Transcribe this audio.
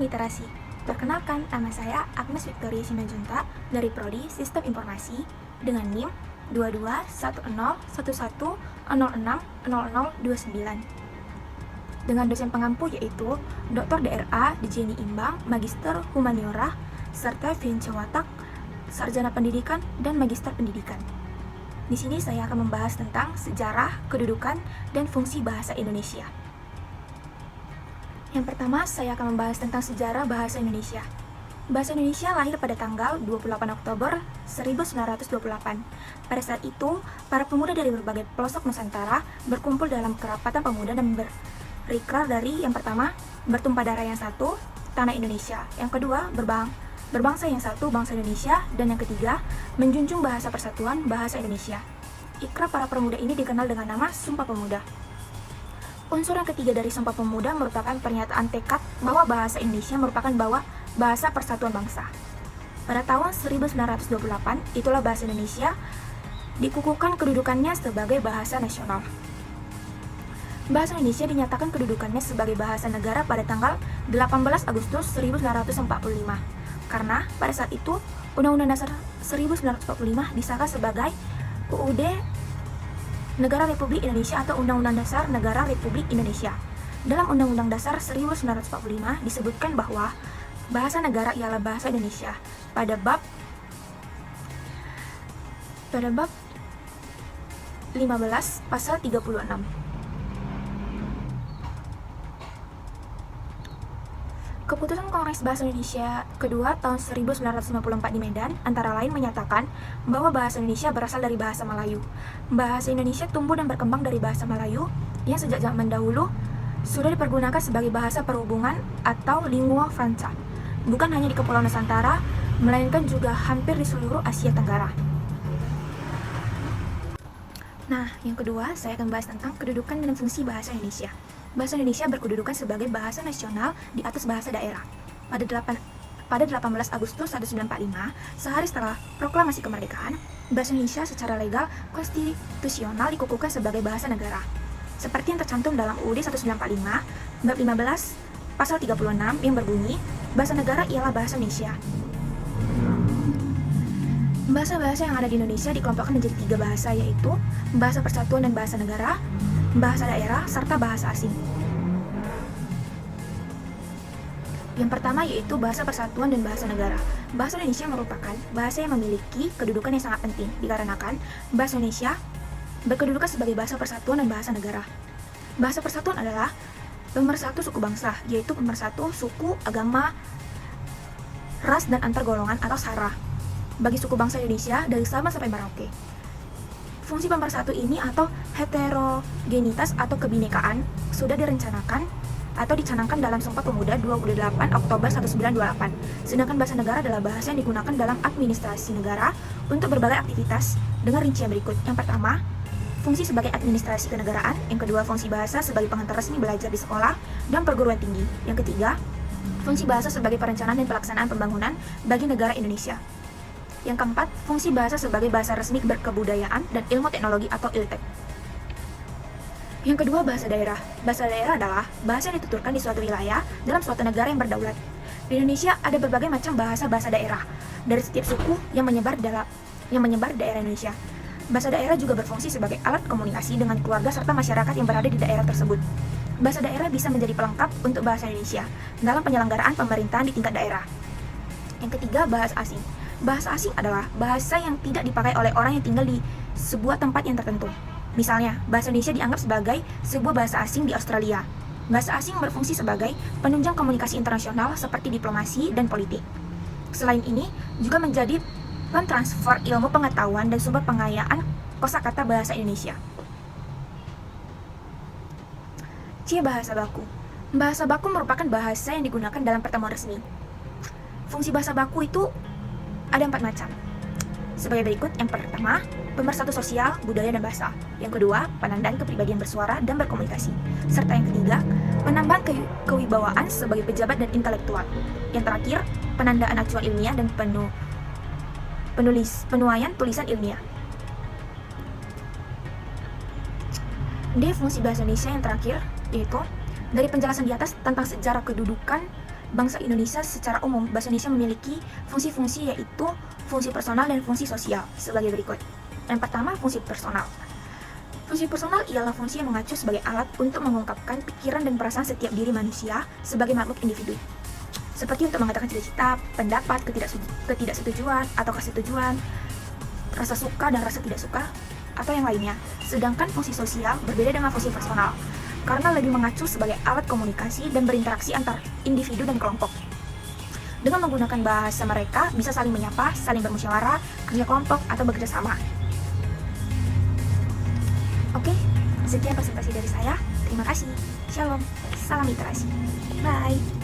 Literasi. Perkenalkan, nama saya Agnes Victoria Simanjuntak dari Prodi Sistem Informasi dengan NIM 22101100060029 dengan dosen pengampu yaitu Dr. Dra. Jenny Imbang, Magister Humaniora, serta Vince Watak, Sarjana Pendidikan dan Magister Pendidikan. Di sini saya akan membahas tentang sejarah, kedudukan, dan fungsi bahasa Indonesia. Yang pertama, saya akan membahas tentang sejarah bahasa Indonesia. Bahasa Indonesia lahir pada tanggal 28 Oktober 1928. Pada saat itu, para pemuda dari berbagai pelosok Nusantara berkumpul dalam kerapatan pemuda dan berikrar dari yang pertama, bertumpah darah yang satu, tanah Indonesia. Yang kedua, berbangsa yang satu, bangsa Indonesia. Dan yang ketiga, menjunjung bahasa persatuan, bahasa Indonesia. Ikrar para pemuda ini dikenal dengan nama Sumpah Pemuda. Unsur yang ketiga dari Sumpah Pemuda merupakan pernyataan tekad bahwa bahasa Indonesia merupakan bahasa persatuan bangsa. Pada tahun 1928, itulah bahasa Indonesia dikukuhkan kedudukannya sebagai bahasa nasional. Bahasa Indonesia dinyatakan kedudukannya sebagai bahasa negara pada tanggal 18 Agustus 1945. Karena pada saat itu, Undang-Undang Dasar 1945 disahkan sebagai UUD Negara Republik Indonesia atau Undang-Undang Dasar Negara Republik Indonesia. Dalam Undang-Undang Dasar 1945 disebutkan bahwa bahasa negara ialah bahasa Indonesia pada bab 15 pasal 36. Keputusan Kongres Bahasa Indonesia kedua tahun 1994 di Medan antara lain menyatakan bahwa bahasa Indonesia berasal dari bahasa Melayu. Bahasa Indonesia tumbuh dan berkembang dari bahasa Melayu yang sejak zaman dahulu sudah dipergunakan sebagai bahasa perhubungan atau lingua franca, bukan hanya di Kepulauan Nusantara, melainkan juga hampir di seluruh Asia Tenggara. Nah, yang kedua, saya akan bahas tentang kedudukan dan fungsi bahasa Indonesia. Bahasa Indonesia berkedudukan sebagai bahasa nasional di atas bahasa daerah. Pada 18 Agustus 1945, sehari setelah proklamasi kemerdekaan, bahasa Indonesia secara legal konstitusional dikukuhkan sebagai bahasa negara. Seperti yang tercantum dalam UUD 1945, bab 15, pasal 36 yang berbunyi, bahasa negara ialah bahasa Indonesia. Bahasa-bahasa yang ada di Indonesia dikelompokkan menjadi 3 bahasa, yaitu bahasa persatuan dan bahasa negara, bahasa daerah, serta bahasa asing. Yang pertama yaitu bahasa persatuan dan bahasa negara. Bahasa Indonesia merupakan bahasa yang memiliki kedudukan yang sangat penting, dikarenakan bahasa Indonesia berkedudukan sebagai bahasa persatuan dan bahasa negara. Bahasa persatuan adalah pemersatu suku bangsa, yaitu pemersatu suku, agama, ras, dan antar golongan atau SARA bagi suku bangsa Indonesia dari Sabang sampai Merauke. Fungsi pemersatu ini atau heterogenitas atau kebinekaan sudah direncanakan atau dicanangkan dalam Sumpah Pemuda 28 Oktober 1928. Sedangkan bahasa negara adalah bahasa yang digunakan dalam administrasi negara untuk berbagai aktivitas dengan rincian berikut. Yang pertama, fungsi sebagai administrasi kenegaraan. Yang kedua, fungsi bahasa sebagai pengantar resmi belajar di sekolah dan perguruan tinggi. Yang ketiga, fungsi bahasa sebagai perencanaan dan pelaksanaan pembangunan bagi negara Indonesia. Yang keempat, fungsi bahasa sebagai bahasa resmi berkebudayaan dan ilmu teknologi atau iltek. Yang kedua, bahasa daerah. Bahasa daerah adalah bahasa yang dituturkan di suatu wilayah dalam suatu negara yang berdaulat. Di Indonesia ada berbagai macam bahasa-bahasa daerah dari setiap suku yang menyebar daerah Indonesia. Bahasa daerah juga berfungsi sebagai alat komunikasi dengan keluarga serta masyarakat yang berada di daerah tersebut. Bahasa daerah bisa menjadi pelengkap untuk bahasa Indonesia dalam penyelenggaraan pemerintahan di tingkat daerah. Yang ketiga, bahasa asing. Bahasa asing adalah bahasa yang tidak dipakai oleh orang yang tinggal di sebuah tempat yang tertentu. Misalnya, bahasa Indonesia dianggap sebagai sebuah bahasa asing di Australia. Bahasa asing berfungsi sebagai penunjang komunikasi internasional seperti diplomasi dan politik. Selain ini, juga menjadi pentransfer ilmu pengetahuan dan sumber pengayaan kosakata bahasa Indonesia. C. Bahasa baku. Bahasa baku merupakan bahasa yang digunakan dalam pertemuan resmi. Fungsi bahasa baku itu ada 4 macam. Sebagai berikut, yang pertama, pemersatu sosial, budaya, dan bahasa. Yang kedua, penandaan kepribadian bersuara dan berkomunikasi. Serta yang ketiga, penambahan kewibawaan sebagai pejabat dan intelektual. Yang terakhir, penandaan acuan ilmiah dan penuaian tulisan ilmiah. D. Fungsi bahasa Indonesia yang terakhir, yaitu dari penjelasan di atas tentang sejarah kedudukan bangsa Indonesia secara umum, bahasa Indonesia memiliki fungsi-fungsi, yaitu fungsi personal dan fungsi sosial sebagai berikut. Yang pertama, fungsi personal. Fungsi personal ialah fungsi yang mengacu sebagai alat untuk mengungkapkan pikiran dan perasaan setiap diri manusia sebagai makhluk individu, seperti untuk mengatakan cita-cita, pendapat, ketidaksetujuan atau kesetujuan, rasa suka dan rasa tidak suka, atau yang lainnya. Sedangkan fungsi sosial berbeda dengan fungsi personal, karena lebih mengacu sebagai alat komunikasi dan berinteraksi antar individu dan kelompok. Dengan menggunakan bahasa mereka, bisa saling menyapa, saling bermusyawarah, kerja kelompok, atau bekerja sama. Oke, sekian presentasi dari saya. Terima kasih. Shalom. Salam literasi. Bye.